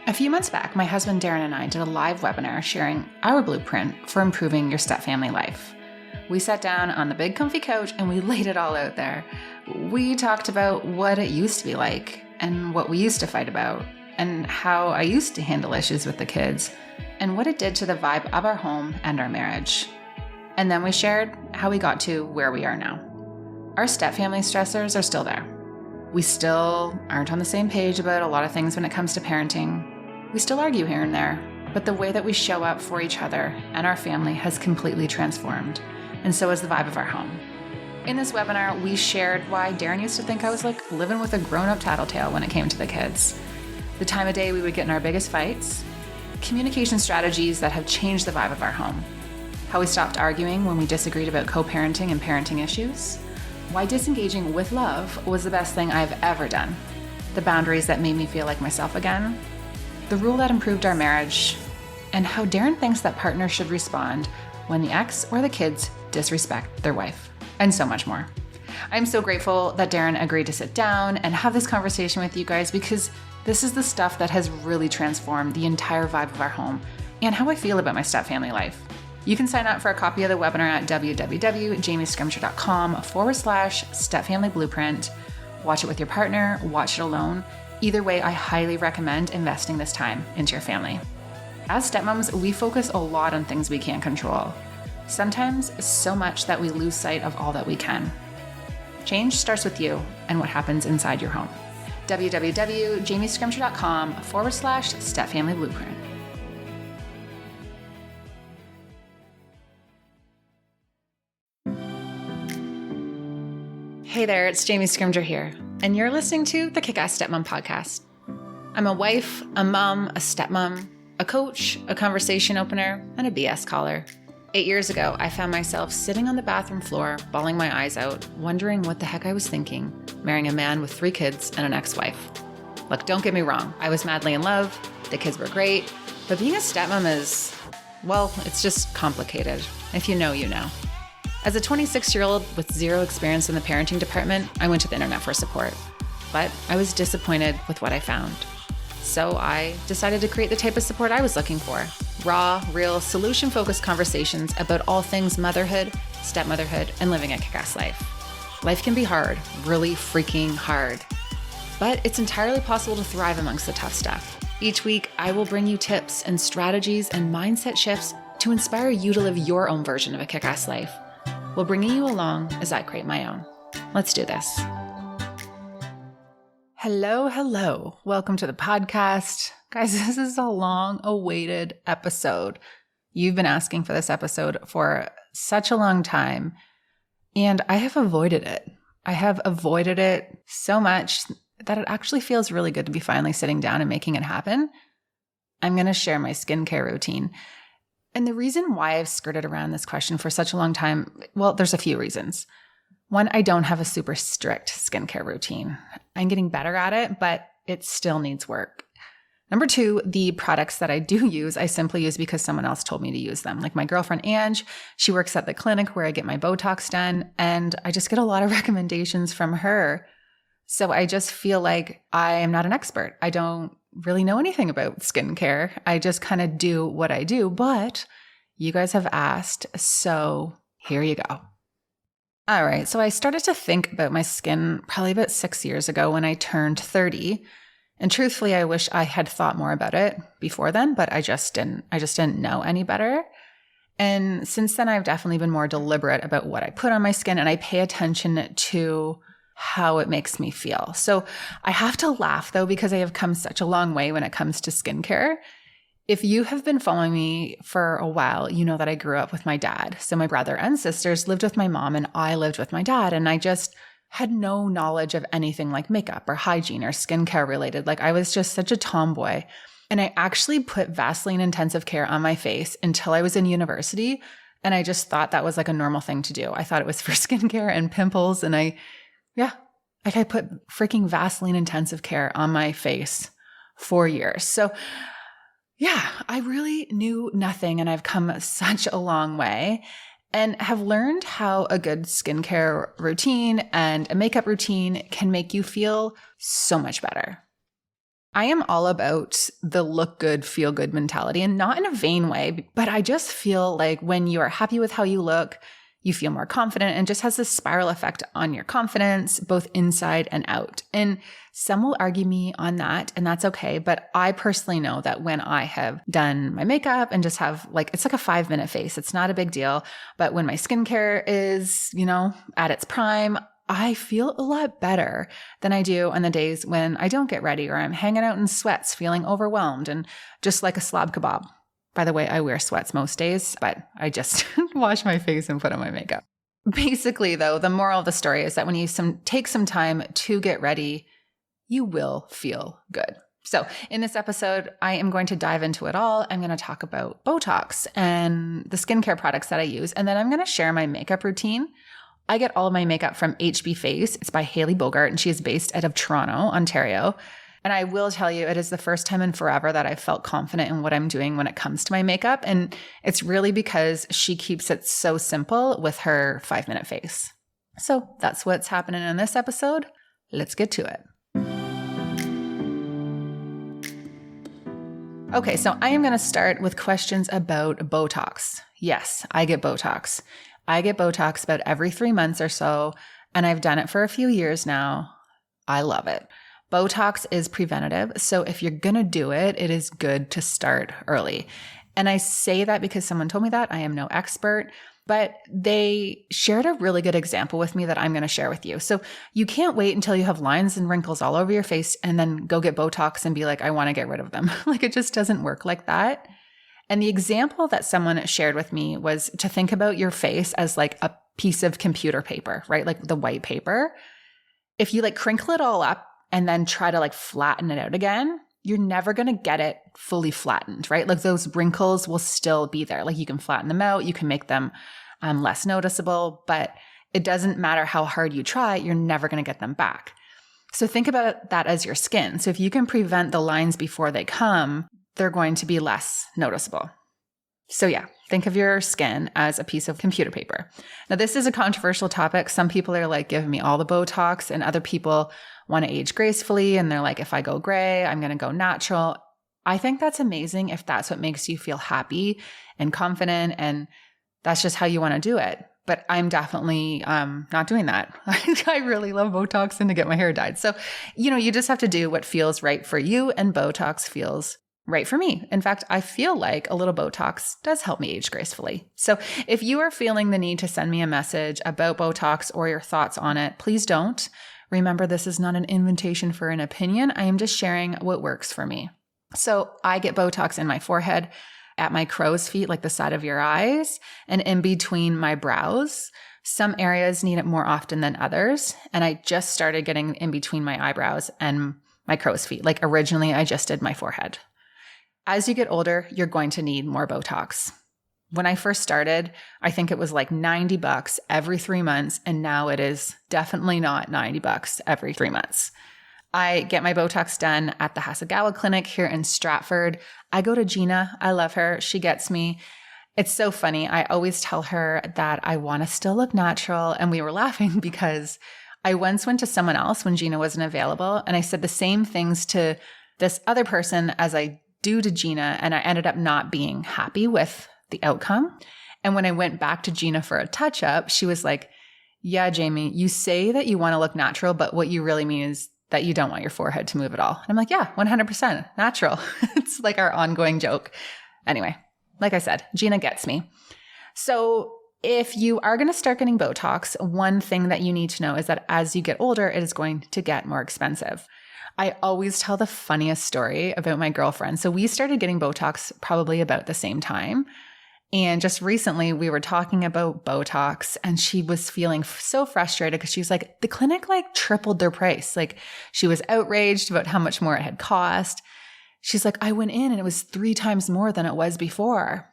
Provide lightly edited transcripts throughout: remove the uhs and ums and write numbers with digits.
A few months back, my husband Darren and I did a live webinar sharing our blueprint for improving your step-family life. We sat down on the big comfy couch and we laid it all out there. We talked about what it used to be like and what we used to fight about and how I used to handle issues with the kids and what it did to the vibe of our home and our marriage. And then we shared how we got to where we are now. Our step-family stressors are still there. We still aren't on the same page about a lot of things when it comes to parenting. We still argue here and there, but the way that we show up for each other and our family has completely transformed, and so has the vibe of our home. In this webinar, we shared why Darren used to think I was like living with a grown-up tattletale when it came to the kids, the time of day we would get in our biggest fights, communication strategies that have changed the vibe of our home, how we stopped arguing when we disagreed about co-parenting and parenting issues, why disengaging with love was the best thing I've ever done, the boundaries that made me feel like myself again, the rule that improved our marriage, and how Darren thinks that partners should respond when the ex or the kids disrespect their wife, and so much more. I'm so grateful that Darren agreed to sit down and have this conversation with you guys because this is the stuff that has really transformed the entire vibe of our home and how I feel about my step-family life. You can sign up for a copy of the webinar at www.jamiescrimgeour.com/stepfamilyblueprint. Watch it with your partner, watch it alone. Either way, I highly recommend investing this time into your family. As stepmoms, we focus a lot on things we can't control. Sometimes so much that we lose sight of all that we can. Change starts with you and what happens inside your home. www.jamiescrimgeour.com/stepfamilyblueprint. Hey there, it's Jamie Scrimgeour here, and you're listening to the Kick-Ass Stepmom Podcast. I'm a wife, a mom, a stepmom, a coach, a conversation opener, and a BS caller. 8 years ago, I found myself sitting on the bathroom floor, bawling my eyes out, wondering what the heck I was thinking, marrying a man with 3 kids and an ex-wife. Look, don't get me wrong, I was madly in love, the kids were great, but being a stepmom is, well, it's just complicated. If you know, you know. As a 26-year-old with zero experience in the parenting department, I went to the internet for support. But I was disappointed with what I found. So I decided to create the type of support I was looking for. Raw, real, solution-focused conversations about all things motherhood, stepmotherhood, and living a kick-ass life. Life can be hard, really freaking hard. But it's entirely possible to thrive amongst the tough stuff. Each week, I will bring you tips and strategies and mindset shifts to inspire you to live your own version of a kick-ass life, while bringing you along as I create my own. Let's do this. Hello. Welcome to the podcast. Guys, this is a long-awaited episode. You've been asking for this episode for such a long time, and I have avoided it. I have avoided it so much that it actually feels really good to be finally sitting down and making it happen. I'm going to share my skincare routine. And the reason why I've skirted around this question for such a long time, well, there's a few reasons. One, I don't have a super strict skincare routine. I'm getting better at it, but it still needs work. Number 2, the products that I do use, I simply use because someone else told me to use them. Like my girlfriend, Ange, she works at the clinic where I get my Botox done, and I just get a lot of recommendations from her. So I just feel like I am not an expert. I don't really know anything about skincare. I just kind of do what I do, but you guys have asked, so here you go. All right, so I started to think about my skin probably about 6 years ago when I turned 30. And truthfully, I wish I had thought more about it before then, but I just didn't know any better. And since then, I've definitely been more deliberate about what I put on my skin, and I pay attention to how it makes me feel. So I have to laugh though, because I have come such a long way when it comes to skincare. If you have been following me for a while, you know that I grew up with my dad. So my brother and sisters lived with my mom and I lived with my dad. And I just had no knowledge of anything like makeup or hygiene or skincare related. Like I was just such a tomboy. And I actually put Vaseline intensive care on my face until I was in university. And I just thought that was like a normal thing to do. I thought it was for skincare and pimples. And I put freaking Vaseline intensive care on my face for years. So yeah, I really knew nothing, and I've come such a long way and have learned how a good skincare routine and a makeup routine can make you feel so much better. I am all about the look good, feel good mentality, and not in a vain way, but I just feel like when you are happy with how you look, you feel more confident, and just has this spiral effect on your confidence, both inside and out. And some will argue me on that, and that's okay. But I personally know that when I have done my makeup and just have it's like a 5-minute face, it's not a big deal. But when my skincare is, at its prime, I feel a lot better than I do on the days when I don't get ready or I'm hanging out in sweats, feeling overwhelmed and just like a slob kebab. By the way, I wear sweats most days, but I just wash my face and put on my makeup. Basically, though, the moral of the story is that when you take some time to get ready, you will feel good. So in this episode, I am going to dive into it all. I'm going to talk about Botox and the skincare products that I use, and then I'm going to share my makeup routine. I get all of my makeup from HB Face. It's by Hailey Bogart, and she is based out of Toronto, Ontario. And I will tell you, it is the first time in forever that I felt confident in what I'm doing when it comes to my makeup. And it's really because she keeps it so simple with her 5-minute face. So that's what's happening in this episode. Let's get to it. Okay, so I am going to start with questions about Botox. Yes, I get Botox. I get Botox about every 3 months or so, and I've done it for a few years now. I love it. Botox is preventative, so if you're going to do it, it is good to start early. And I say that because someone told me that. I am no expert, but they shared a really good example with me that I'm going to share with you. So you can't wait until you have lines and wrinkles all over your face and then go get Botox and be like, I want to get rid of them. It just doesn't work like that. And the example that someone shared with me was to think about your face as like a piece of computer paper, right? Like the white paper. If you crinkle it all up and then try to flatten it out again, you're never going to get it fully flattened, right? Those wrinkles will still be there. You can flatten them out, you can make them less noticeable, but it doesn't matter how hard you try, you're never going to get them back. So think about that as your skin. So if you can prevent the lines before they come, they're going to be less noticeable. So yeah, think of your skin as a piece of computer paper. Now, this is a controversial topic. Some people are giving me all the Botox, and other people want to age gracefully. And they're like, if I go gray, I'm going to go natural. I think that's amazing if that's what makes you feel happy and confident, and that's just how you want to do it. But I'm definitely not doing that. I really love Botox and to get my hair dyed. So, you just have to do what feels right for you, and Botox feels right for me. In fact, I feel like a little Botox does help me age gracefully. So if you are feeling the need to send me a message about Botox or your thoughts on it, please don't. Remember, this is not an invitation for an opinion. I am just sharing what works for me. So I get Botox in my forehead, at my crow's feet, like the side of your eyes, and in between my brows. Some areas need it more often than others. And I just started getting in between my eyebrows and my crow's feet. Originally, I just did my forehead. As you get older, you're going to need more Botox. When I first started, I think it was $90 every 3 months, and now it is definitely not $90 every 3 months. I get my Botox done at the Hasagawa Clinic here in Stratford. I go to Gina. I love her. She gets me. It's so funny. I always tell her that I want to still look natural, and we were laughing because I once went to someone else when Gina wasn't available, and I said the same things to this other person as I do to Gina, and I ended up not being happy with the outcome. And when I went back to Gina for a touch-up, she was like, yeah, Jamie, you say that you want to look natural, but what you really mean is that you don't want your forehead to move at all. And I'm like, yeah, 100% natural. It's our ongoing joke. Anyway, like I said, Gina gets me. So if you are going to start getting Botox, one thing that you need to know is that as you get older, it is going to get more expensive. I always tell the funniest story about my girlfriend. So we started getting Botox probably about the same time. And just recently we were talking about Botox, and she was feeling so frustrated because she was like, the clinic tripled their price. She was outraged about how much more it had cost. She's like, I went in and it was 3 times more than it was before.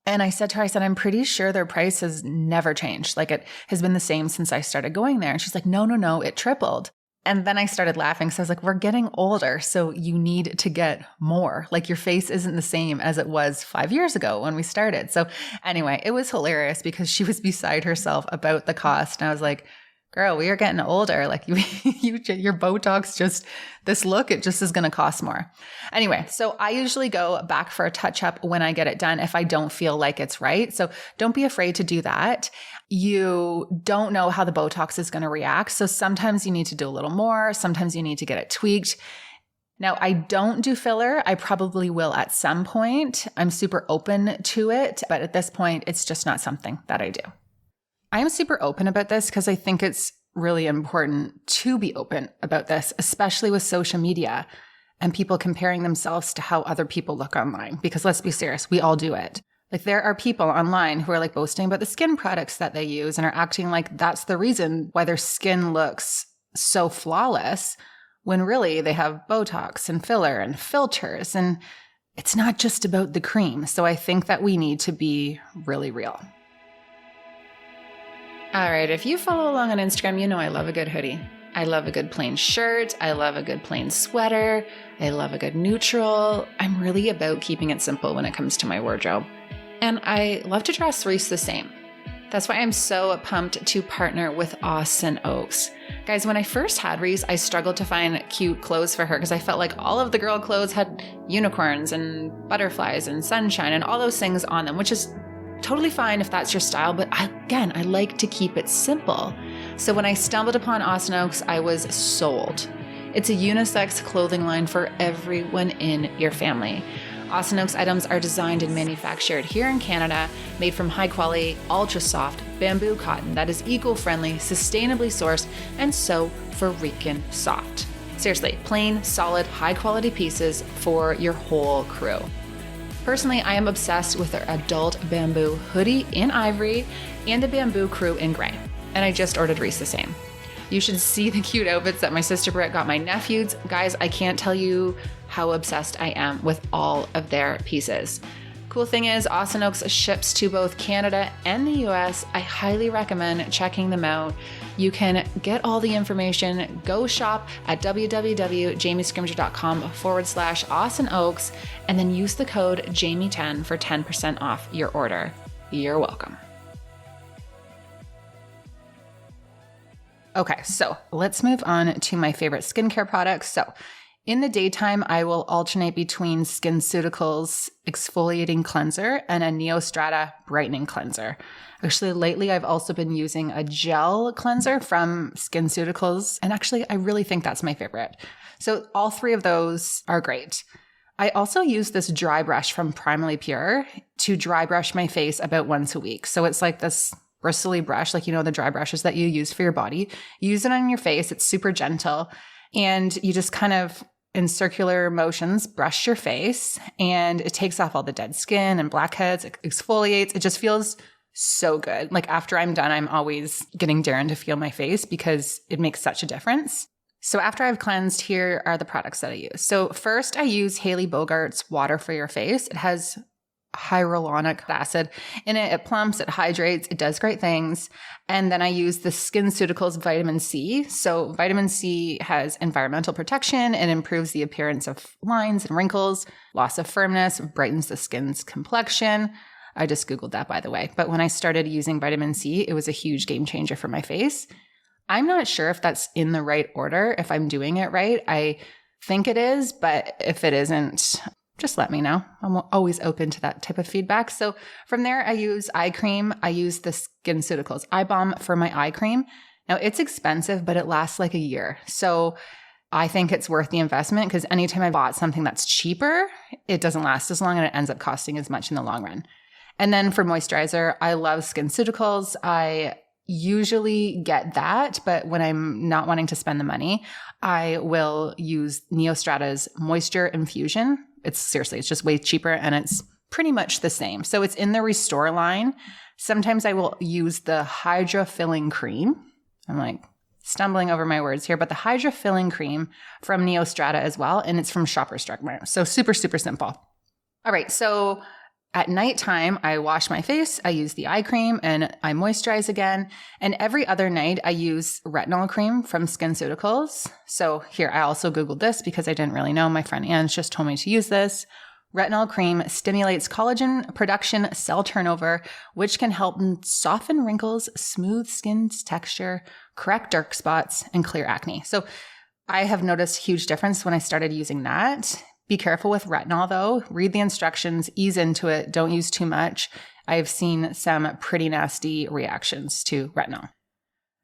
And I said to her, I'm pretty sure their price has never changed. It has been the same since I started going there. And she's like, no, it tripled. And then I started laughing. So I was like, we're getting older, so you need to get more. Your face isn't the same as it was 5 years ago when we started. So anyway, it was hilarious because she was beside herself about the cost. And I was like, girl, we are getting older. Like your Botox, just this look, it just is going to cost more. Anyway, so I usually go back for a touch up when I get it done if I don't feel like it's right. So don't be afraid to do that. You don't know how the Botox is going to react. So sometimes you need to do a little more. Sometimes you need to get it tweaked. Now, I don't do filler. I probably will at some point. I'm super open to it, but at this point, it's just not something that I do. I'm super open about this because I think it's really important to be open about this, especially with social media and people comparing themselves to how other people look online. Because let's be serious, we all do it. Like there are people online who are like boasting about the skin products that they use and are acting like that's the reason why their skin looks so flawless when really they have Botox and filler and filters. And it's not just about the cream. So I think that we need to be really real. All right, if you follow along on Instagram, you know I love a good hoodie. I love a good plain shirt. I love a good plain sweater. I love a good neutral. I'm really about keeping it simple when it comes to my wardrobe. And I love to dress Reese the same. That's why I'm so pumped to partner with Austin Oaks. Guys, when I first had Reese, I struggled to find cute clothes for her because I felt like all of the girl clothes had unicorns and butterflies and sunshine and all those things on them, which is totally fine if that's your style, but I like to keep it simple. So when I stumbled upon Austin Oaks, I was sold. It's a unisex clothing line for everyone in your family. Austin Oaks items are designed and manufactured here in Canada, made from high quality, ultra soft bamboo cotton that is eco-friendly, sustainably sourced, and so freaking soft. Seriously, plain, solid, high quality pieces for your whole crew. Personally, I am obsessed with their adult bamboo hoodie in ivory and the bamboo crew in gray. And I just ordered Reese the same. You should see the cute outfits that my sister Britt got my nephews. Guys, I can't tell you how obsessed I am with all of their pieces. Cool thing is, Austin Oaks ships to both Canada and the US. I highly recommend checking them out. You can get all the information. Go shop at www.jamiescrimgeour.com/Austin Oaks and then use the code JAMIE10 for 10% off your order. You're welcome. Okay, so let's move on to my favorite skincare products. So in the daytime, I will alternate between SkinCeuticals Exfoliating Cleanser and a Neostrata Brightening Cleanser. Actually, lately, I've also been using a gel cleanser from SkinCeuticals, and actually, I really think that's my favorite. So all three of those are great. I also use this dry brush from Primally Pure to dry brush my face about once a week. So it's like this bristly brush, like, you know, the dry brushes that you use for your body. You use it on your face. It's super gentle. And you just kind of, in circular motions, brush your face, and it takes off all the dead skin and blackheads. It exfoliates. It just feels so good. Like after I'm done, I'm always getting Darren to feel my face because it makes such a difference. So after I've cleansed, here are the products that I use. So first, I use Hailey Bogart's Water for Your Face. It has hyaluronic acid in it. It plumps, it hydrates, it does great things. And then I use the SkinCeuticals Vitamin C. So vitamin C has environmental protection and improves the appearance of lines and wrinkles, loss of firmness, brightens the skin's complexion. I just Googled that, by the way. But when I started using vitamin C, it was a huge game changer for my face. I'm not sure if that's in the right order, if I'm doing it right. I think it is, but if it isn't, just let me know. I'm always open to that type of feedback. So from there, I use eye cream. I use the SkinCeuticals Eye Balm for my eye cream. Now, it's expensive, but it lasts like a year. So I think it's worth the investment because anytime I bought something that's cheaper, it doesn't last as long and it ends up costing as much in the long run. And then for moisturizer, I love SkinCeuticals. I usually get that, but when I'm not wanting to spend the money, I will use Neostrata's Moisture Infusion. It's just way cheaper and it's pretty much the same. So it's in the Restore line. Sometimes I will use the Hydra Filling Cream. I'm like stumbling over my words here, but the Hydra Filling Cream from Neostrata as well. And it's from Shoppers Drug Mart. So super, super simple. All right. So at nighttime, I wash my face, I use the eye cream, and I moisturize again. And every other night, I use retinol cream from SkinCeuticals. So here, I also Googled this because I didn't really know. My friend Anne just told me to use this. Retinol cream stimulates collagen production, cell turnover, which can help soften wrinkles, smooth skin's texture, correct dark spots, and clear acne. So I have noticed a huge difference when I started using that. Be careful with retinol though. Read the instructions, ease into it, don't use too much. I've seen some pretty nasty reactions to retinol.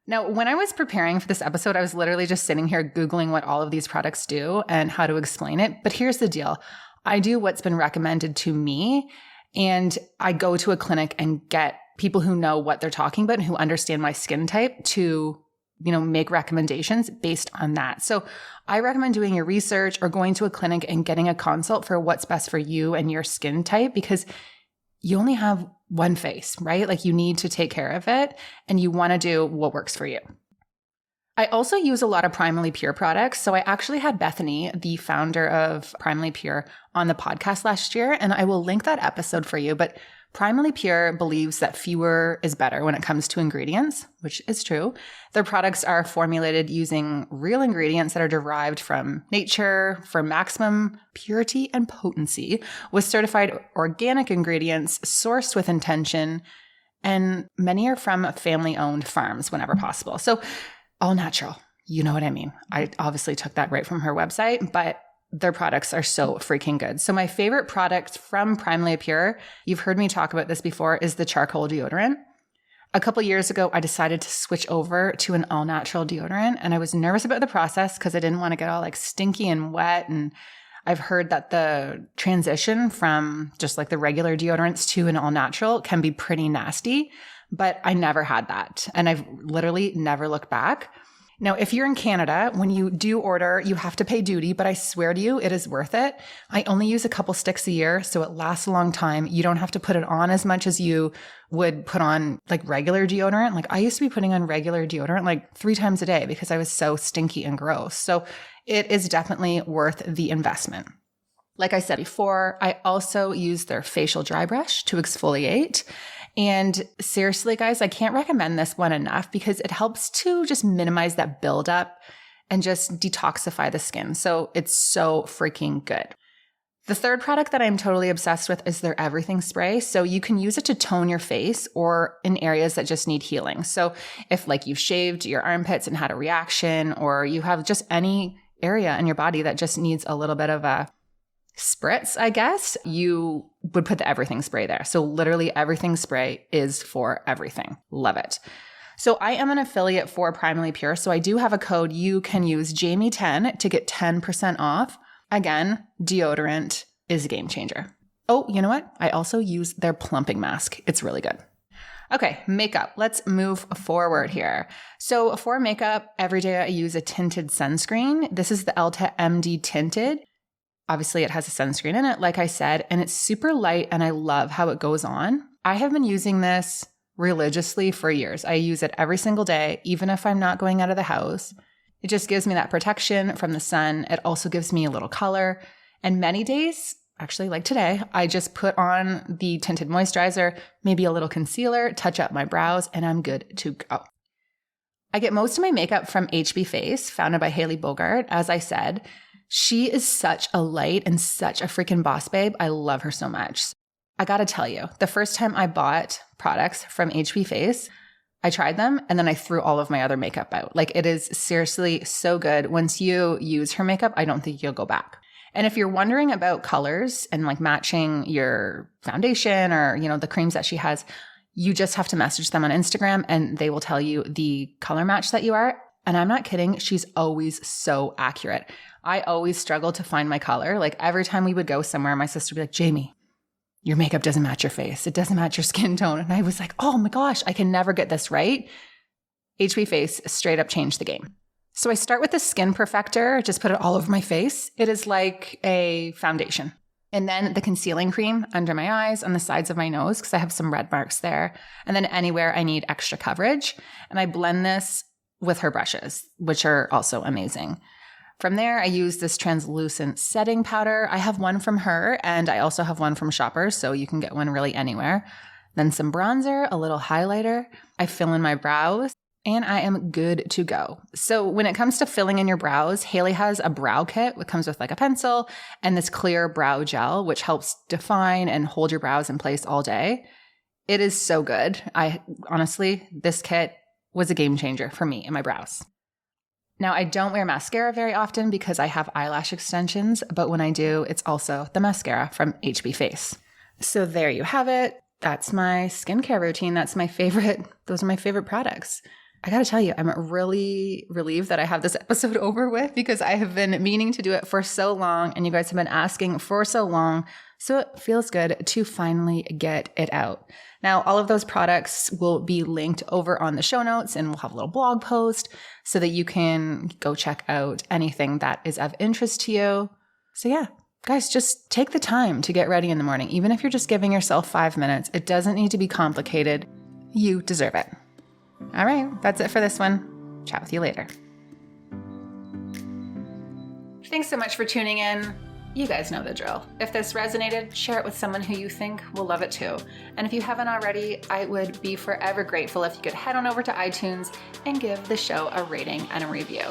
Now, when I was preparing for this episode, I was literally just sitting here Googling what all of these products do and how to explain it. But here's the deal. I do what's been recommended to me, and I go to a clinic and get people who know what they're talking about and who understand my skin type to, make recommendations based on that. So I recommend doing your research or going to a clinic and getting a consult for what's best for you and your skin type, because you only have one face, right? Like you need to take care of it and you want to do what works for you. I also use a lot of Primally Pure products. So I actually had Bethany, the founder of Primally Pure, on the podcast last year, and I will link that episode for you. But Primally Pure believes that fewer is better when it comes to ingredients, which is true. Their products are formulated using real ingredients that are derived from nature for maximum purity and potency, with certified organic ingredients sourced with intention, and many are from family-owned farms whenever possible. So all natural. You know what I mean? I obviously took that right from her website, but their products are so freaking good. So my favorite product from Primally Pure, you've heard me talk about this before, is the charcoal deodorant. A couple years ago, I decided to switch over to an all-natural deodorant, and I was nervous about the process because I didn't want to get all like stinky and wet. And I've heard that the transition from just like the regular deodorants to an all-natural can be pretty nasty, but I never had that. And I've literally never looked back. Now, if you're in Canada, when you do order, you have to pay duty, but I swear to you, it is worth it. I only use a couple sticks a year, so it lasts a long time. You don't have to put it on as much as you would put on like regular deodorant. Like I used to be putting on regular deodorant like 3 times a day because I was so stinky and gross. So it is definitely worth the investment. Like I said before, I also use their facial dry brush to exfoliate. And seriously, guys, I can't recommend this one enough because it helps to just minimize that buildup and just detoxify the skin. So it's so freaking good. The third product that I'm totally obsessed with is their everything spray. So you can use it to tone your face or in areas that just need healing. So if like you've shaved your armpits and had a reaction, or you have just any area in your body that just needs a little bit of a spritz, I guess, you would put the everything spray there. So literally everything spray is for everything. Love it. So I am an affiliate for Primally Pure. So I do have a code. You can use Jamie10 to get 10% off. Again, deodorant is a game changer. Oh, you know what? I also use their plumping mask. It's really good. Okay, makeup. Let's move forward here. So for makeup, every day I use a tinted sunscreen. This is the Elta MD Tinted. Obviously, it has a sunscreen in it, like I said, and it's super light, and I love how it goes on. I have been using this religiously for years. I use it every single day, even if I'm not going out of the house. It just gives me that protection from the sun. It also gives me a little color. And many days, actually like today, I just put on the tinted moisturizer, maybe a little concealer, touch up my brows, and I'm good to go. I get most of my makeup from HB Face, founded by Haley Bogart, as I said. She is such a light and such a freaking boss babe. I love her so much. I gotta tell you, the first time I bought products from HB Face, I tried them and then I threw all of my other makeup out. Like it is seriously so good. Once you use her makeup, I don't think you'll go back. And if you're wondering about colors and like matching your foundation or, the creams that she has, you just have to message them on Instagram and they will tell you the color match that you are. And I'm not kidding. She's always so accurate. I always struggle to find my color. Like every time we would go somewhere, my sister would be like, Jamie, your makeup doesn't match your face. It doesn't match your skin tone. And I was like, oh my gosh, I can never get this right. HB Face straight up changed the game. So I start with the Skin Perfector, just put it all over my face. It is like a foundation. And then the concealing cream under my eyes, on the sides of my nose, because I have some red marks there. And then anywhere I need extra coverage. And I blend this with her brushes, which are also amazing. From there, I use this translucent setting powder. I have one from her, and I also have one from Shoppers, so you can get one really anywhere. Then some bronzer, a little highlighter. I fill in my brows, and I am good to go. So when it comes to filling in your brows, Haley has a brow kit, which comes with like a pencil and this clear brow gel, which helps define and hold your brows in place all day. It is so good. Honestly, this kit was a game changer for me and my brows. Now, I don't wear mascara very often because I have eyelash extensions, but when I do, it's also the mascara from HB Face. So there you have it. That's my skincare routine. Those are my favorite products. I got to tell you, I'm really relieved that I have this episode over with because I have been meaning to do it for so long and you guys have been asking for so long. So it feels good to finally get it out. Now, all of those products will be linked over on the show notes and we'll have a little blog post so that you can go check out anything that is of interest to you. So yeah, guys, just take the time to get ready in the morning. Even if you're just giving yourself 5 minutes, it doesn't need to be complicated. You deserve it. All right, that's it for this one. Chat with you later. Thanks so much for tuning in. You guys know the drill. If this resonated, share it with someone who you think will love it too. And if you haven't already, I would be forever grateful if you could head on over to iTunes and give the show a rating and a review.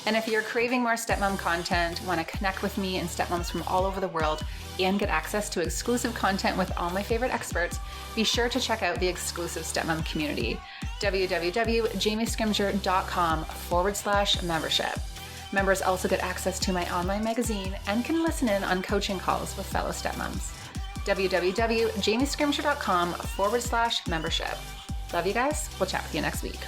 And if you're craving more stepmom content, want to connect with me and stepmoms from all over the world, and get access to exclusive content with all my favorite experts, be sure to check out the exclusive stepmom community, www.jamiescrimgeour.com/membership. Members also get access to my online magazine and can listen in on coaching calls with fellow stepmoms. www.jamiescrimgeour.com/membership. Love you guys. We'll chat with you next week.